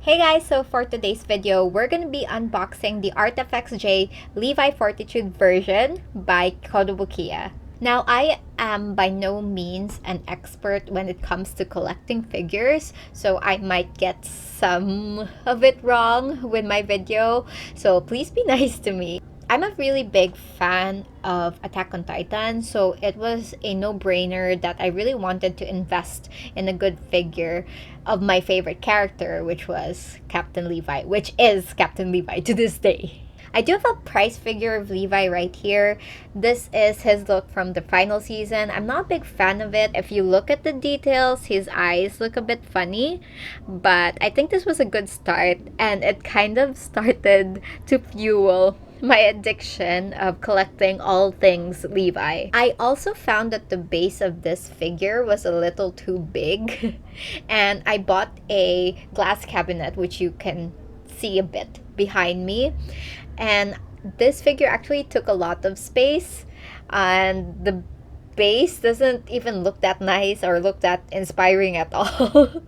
Hey guys, so for today's video, we're gonna be unboxing the ARTFX J Levi Fortitude version by Kotobukiya. Now, I am by no means an expert when it comes to collecting figures, so I might get some of it wrong with my video, so please be nice to me. I'm a really big fan of Attack on Titan, so it was a no-brainer that I really wanted to invest in a good figure of my favorite character, which was Captain Levi, which is Captain Levi to this day. I do have a price figure of Levi right here. This is his look from the final season. I'm not a big fan of it. If you look at the details, his eyes look a bit funny, but I think this was a good start, and it kind of started to fuel my addiction of collecting all things Levi. I also found that the base of this figure was a little too big and I bought a glass cabinet, which you can see a bit behind me, and this figure actually took a lot of space, and the base doesn't even look that nice or look that inspiring at all.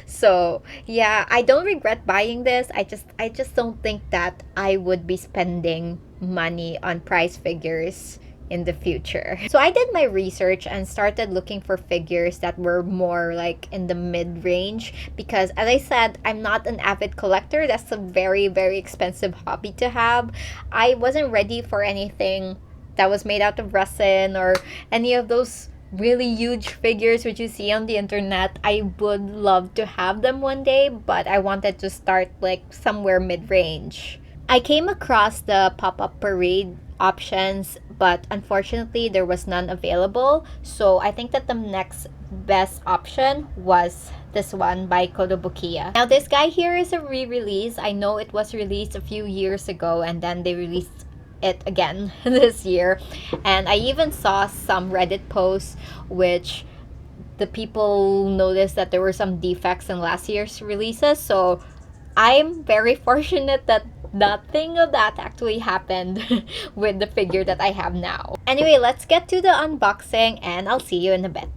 So yeah, I don't regret buying this. I just don't think that I would be spending money on prize figures in the future. So I did my research and started looking for figures that were more like in the mid-range, because as I said, I'm not an avid collector. That's a very expensive hobby to have. I wasn't ready for anything that was made out of resin or any of those really huge figures which you see on the internet. I would love to have them one day, but I wanted to start like somewhere mid-range. I came across the pop-up parade options, but unfortunately there was none available, so I think that the next best option was this one by Kotobukiya. Now this guy here is a re-release. I know it was released a few years ago and then they released it again this year, and I even saw some Reddit posts which the people noticed that there were some defects in last year's releases, so I'm very fortunate that nothing of that actually happened with the figure that I have now. Anyway, let's get to the unboxing and I'll see you in a bit.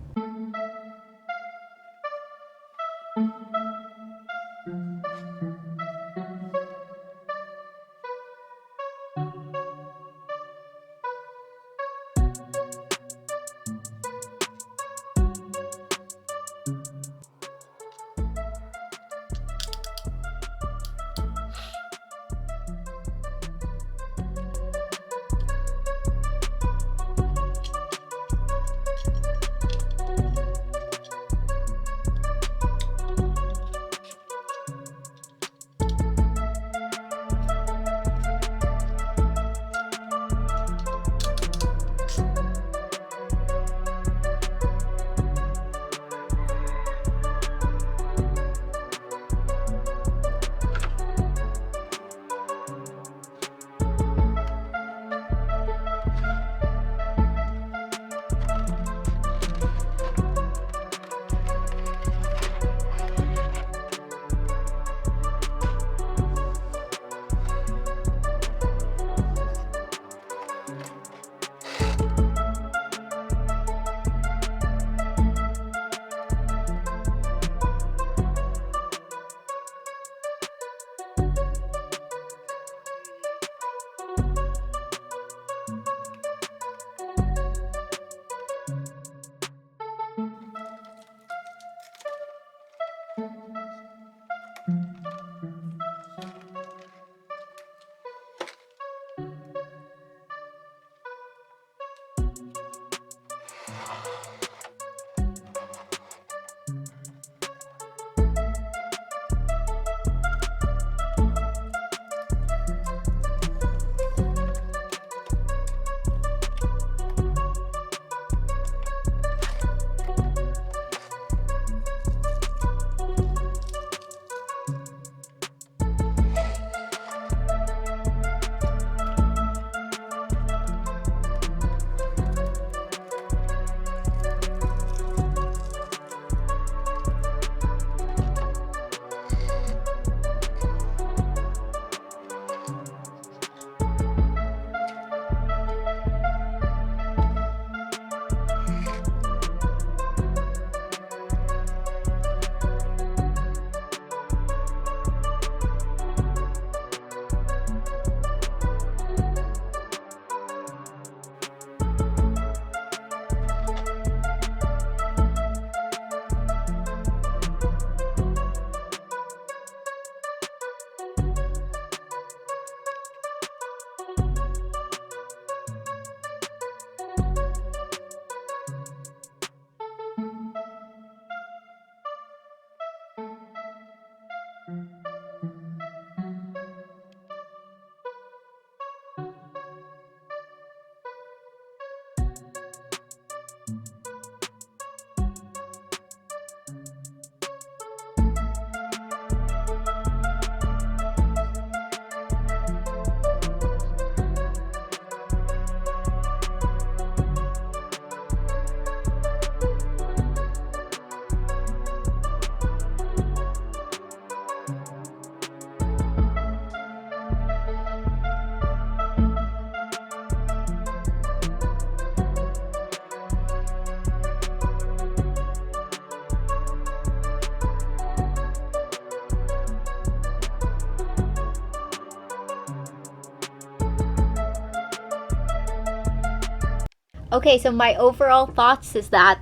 Okay, so my overall thoughts is that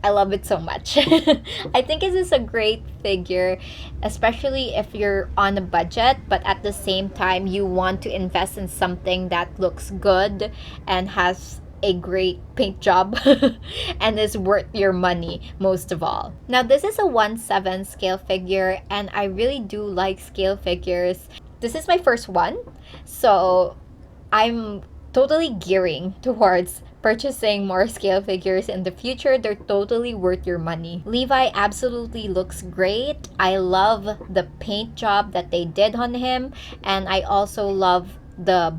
I love it so much. I think this is a great figure, especially if you're on a budget, but at the same time, you want to invest in something that looks good and has a great paint job and is worth your money most of all. Now, this is a 1/7 scale figure, and I really do like scale figures. This is my first one, so I'm totally gearing towards purchasing more scale figures in the future. They're totally worth your money. Levi absolutely looks great. I love the paint job that they did on him, and I also love the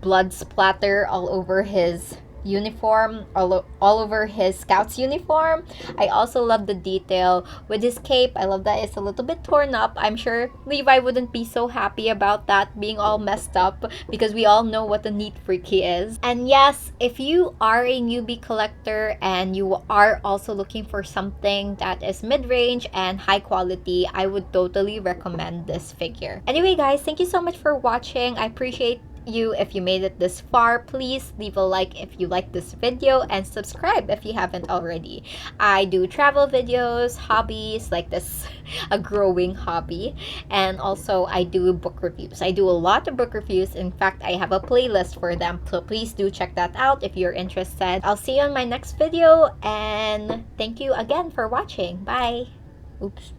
blood splatter all over his uniform, all over his scout's uniform. I also love the detail with his cape. I love that it's a little bit torn up. I'm sure Levi wouldn't be so happy about that being all messed up, because we all know what a neat freak he is. And yes, if you are a newbie collector and you are also looking for something that is mid-range and high quality, I would totally recommend this figure. Anyway guys, thank you so much for watching. I appreciate you if you made it this far. Please leave a like if you like this video and subscribe if you haven't already. I do travel videos, hobbies like this, a growing hobby, and also I do book reviews. I do a lot of book reviews. In fact, I have a playlist for them, so please do check that out if you're interested. I'll see you on my next video, and thank you again for watching. Bye. Oops.